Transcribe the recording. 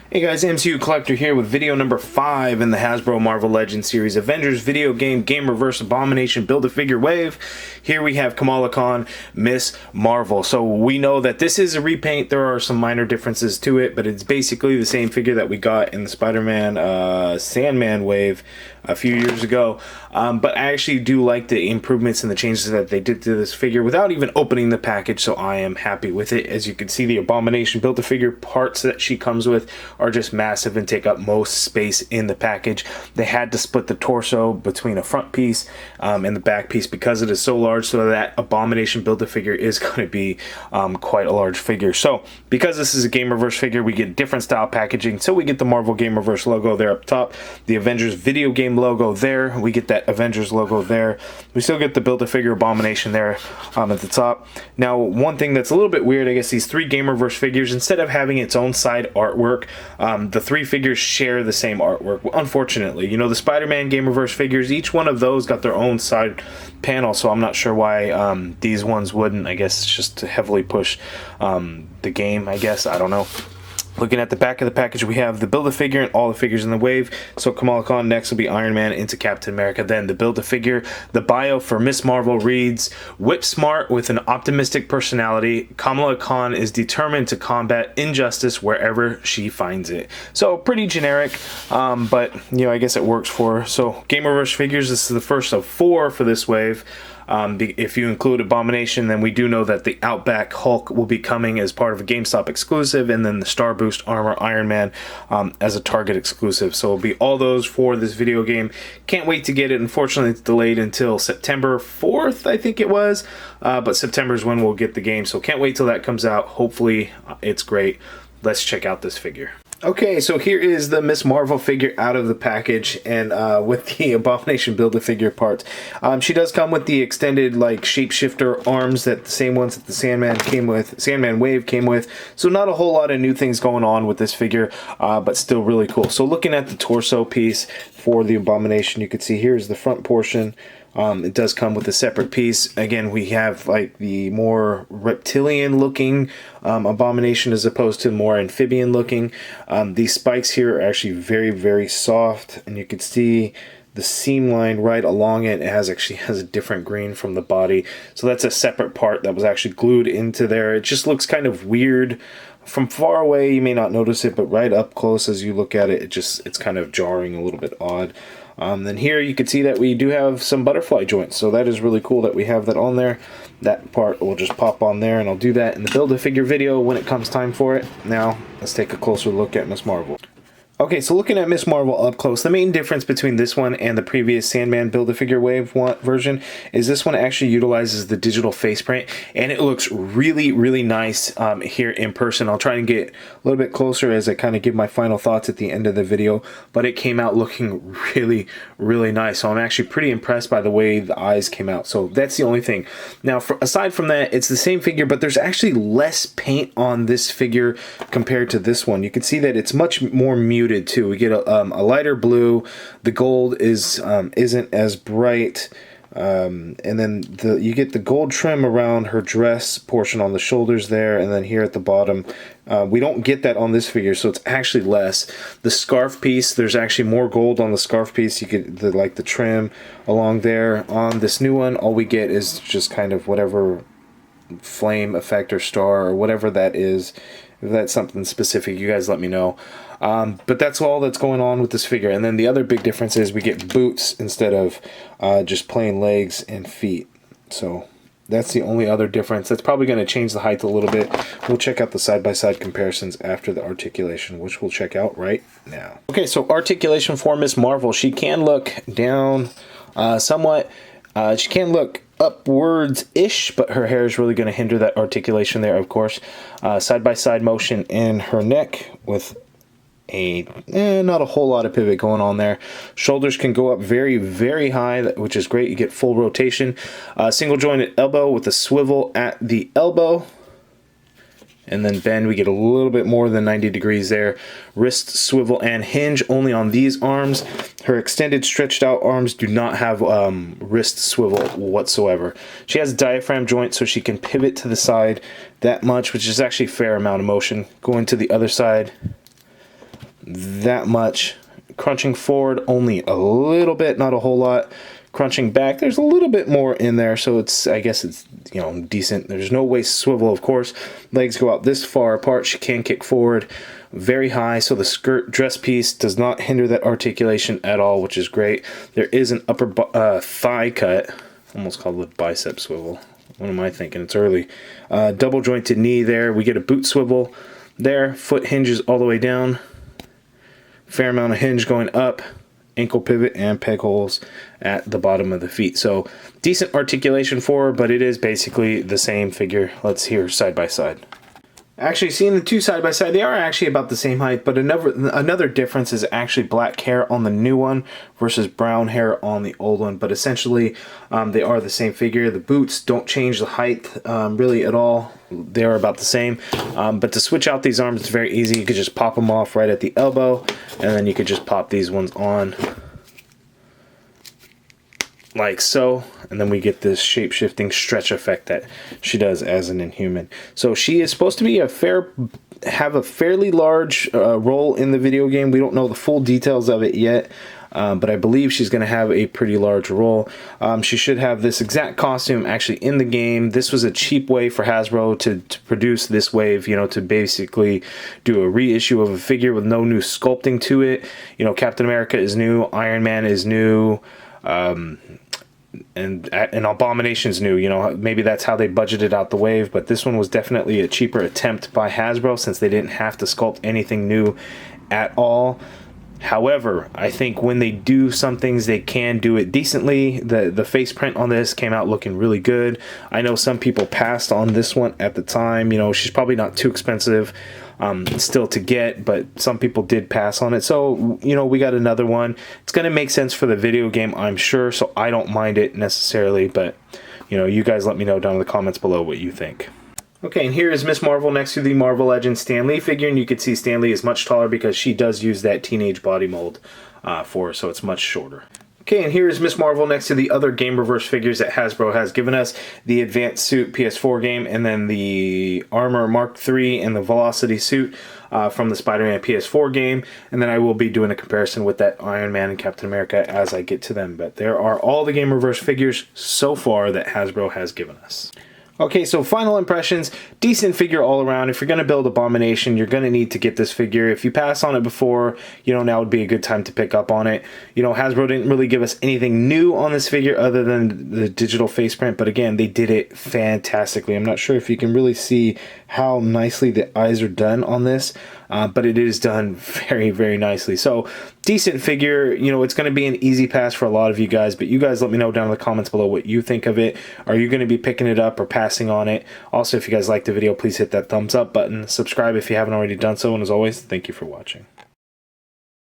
Hey guys, MCU Collector here with video number 5 in the Hasbro Marvel Legends series, Avengers video game GamerVerse Abomination Build-A-Figure Wave. Here we have KAMALA Khan, Miss Marvel. So we know that this is a repaint. There are some minor differences to it, but it's basically the same figure that we got in the Spider-Man Sandman wave a few years ago. But I actually do like the improvements and the changes that they did to this figure without even opening the package, so I am happy with it. As you can see, the Abomination Build-A-Figure parts that she comes with are just massive and take up most space in the package. They had to split the torso between a front piece and the back piece because it is so large, so that Abomination Build-A-Figure is going to be quite a large figure. So because this is a GamerVerse figure, we get different style packaging. So we get the Marvel GamerVerse logo there up top, the Avengers video game logo there, we get that Avengers logo there, we still get the Build-A-Figure Abomination there at the top. Now, one thing that's a little bit weird, I guess these three GamerVerse figures, instead of having its own side artwork, the three figures share the same artwork. Unfortunately, you know, the Spider-Man GamerVerse figures, each one of those got their own side panel, so I'm not sure why these ones wouldn't. I guess it's just to heavily push the game, I guess. I don't know. Looking at the back of the package, we have the Build-A-Figure and all the figures in the wave. So KAMALA Khan, next will be Iron Man into Captain America, then the Build-A-Figure. The bio for Miss Marvel reads, whip smart with an optimistic personality, KAMALA Khan is determined to combat injustice wherever she finds it. So pretty generic, but you know, I guess it works for her. So GamerVerse figures, this is the first of 4 for this wave. If you include Abomination, then we do know that the Outback Hulk will be coming as part of a GameStop exclusive, and then the Star Boost Armor Iron Man as a Target exclusive. So it'll be all those for this video game. Can't wait to get it. Unfortunately, it's delayed until September 4th, I think it was. But September is when we'll get the game. So can't wait till that comes out. Hopefully, it's great. Let's check out this figure. Okay, so here is the Miss Marvel figure out of the package, and with the Abomination Build-A-Figure parts. She does come with the extended, like, shapeshifter arms, that the same ones that the Sandman Wave came with. So not a whole lot of new things going on with this figure, but still really cool. So looking at the torso piece for the Abomination, you can see here's the front portion. It does come with a separate piece. Again, we have like the more reptilian looking Abomination as opposed to more amphibian looking. These spikes here are actually very, very soft, and you can see the seam line right along it. It actually has a different green from the body. So that's a separate part that was actually glued into there. It just looks kind of weird. From far away, you may not notice it, but right up close as you look at it, it's kind of jarring, a little bit odd. Then here you can see that we do have some butterfly joints, so that is really cool that we have that on there. That part will just pop on there, and I'll do that in the Build-A-Figure video when it comes time for it. Now, let's take a closer look at Miss Marvel. Okay, so looking at Miss Marvel up close, the main difference between this one and the previous Sandman Build-A-Figure Wave version is this one actually utilizes the digital face print, and it looks really, really nice here in person. I'll try and get a little bit closer as I kind of give my final thoughts at the end of the video, but it came out looking really, really nice. So I'm actually pretty impressed by the way the eyes came out. So that's the only thing. Now, aside from that, it's the same figure, but there's actually less paint on this figure compared to this one. You can see that it's much more muted too. We get a lighter blue. The gold isn't as bright, and then you get the gold trim around her dress portion on the shoulders there, and then here at the bottom. We don't get that on this figure, so it's actually less. The scarf piece, there's actually more gold on the scarf piece. You get the trim along there. On this new one, all we get is just kind of whatever flame effect or star or whatever that is. If that's something specific, you guys let me know. But that's all that's going on with this figure. And then the other big difference is we get boots instead of just plain legs and feet. So that's the only other difference. That's probably going to change the height a little bit. We'll check out the side-by-side comparisons after the articulation, which we'll check out right now. Okay, so articulation for Miss Marvel. She can look down somewhat. She can look upwards-ish, but her hair is really going to hinder that articulation there, of course. Side-by-side motion in her neck with not a whole lot of pivot going on there. Shoulders can go up very, very high, which is great. You get full rotation. Single jointed elbow with a swivel at the elbow. And then bend, we get a little bit more than 90 degrees there. Wrist swivel and hinge only on these arms. Her extended stretched out arms do not have wrist swivel whatsoever. She has a diaphragm joint, so she can pivot to the side that much, which is actually a fair amount of motion. Going to the other side. that much. Crunching forward only a little bit, not a whole lot. Crunching back, there's a little bit more in there, so it's, I guess it's, you know, decent. There's no waist swivel, of course. Legs go out this far apart. She can kick forward very high, so the skirt dress piece does not hinder that articulation at all, which is great. There is an upper thigh cut, almost called a bicep swivel. What am I thinking? It's early. Double jointed knee there. We get a boot swivel there. Foot hinges all the way down. Fair amount of hinge going up. Ankle pivot and peg holes at the bottom of the feet. So decent articulation for her, but it is basically the same figure. Let's hear side by side. Actually, seeing the two side by side, they are actually about the same height, but another difference is actually black hair on the new one versus brown hair on the old one. But essentially, they are the same figure. The boots don't change the height really at all. They are about the same. But to switch out these arms, it's very easy. You could just pop them off right at the elbow, and then you could just pop these ones on like so, and then we get this shape-shifting stretch effect that she does as an Inhuman. So she is supposed to be have a fairly large role in the video game. We don't know the full details of it yet, but I believe she's going to have a pretty large role. She should have this exact costume actually in the game. This was a cheap way for Hasbro to produce this wave, you know, to basically do a reissue of a figure with no new sculpting to it. You know, Captain America is new, Iron Man is new, and Abomination's new. You know, maybe that's how they budgeted out the wave, but this one was definitely a cheaper attempt by Hasbro since they didn't have to sculpt anything new at all. However, I think when they do some things, they can do it decently. The face print on this came out looking really good. I know some people passed on this one at the time. You know, she's probably not too expensive still to get, but some people did pass on it. So, you know, we got another one. It's going to make sense for the video game, I'm sure, so I don't mind it necessarily, but, you know, you guys let me know down in the comments below what you think. Okay, and here is Miss Marvel next to the Marvel Legends Stan Lee figure, and you can see Stan Lee is much taller because she does use that teenage body mold for her, so it's much shorter. Okay, and here is Miss Marvel next to the other GamerVerse figures that Hasbro has given us. The Advanced Suit PS4 game, and then the Armor Mark III and the Velocity Suit from the Spider-Man PS4 game. And then I will be doing a comparison with that Iron Man and Captain America as I get to them. But there are all the GamerVerse figures so far that Hasbro has given us. Okay, so final impressions, decent figure all around. If you're going to build Abomination, you're going to need to get this figure. If you pass on it before, you know, now would be a good time to pick up on it. You know, Hasbro didn't really give us anything new on this figure other than the digital face print, but again, they did it fantastically. I'm not sure if you can really see how nicely the eyes are done on this, but it is done very, very nicely. So, decent figure. You know, it's going to be an easy pass for a lot of you guys, but you guys let me know down in the comments below what you think of it. Are you going to be picking it up or passing on it? Also, if you guys liked the video, please hit that thumbs up button. Subscribe if you haven't already done so, and as always, thank you for watching.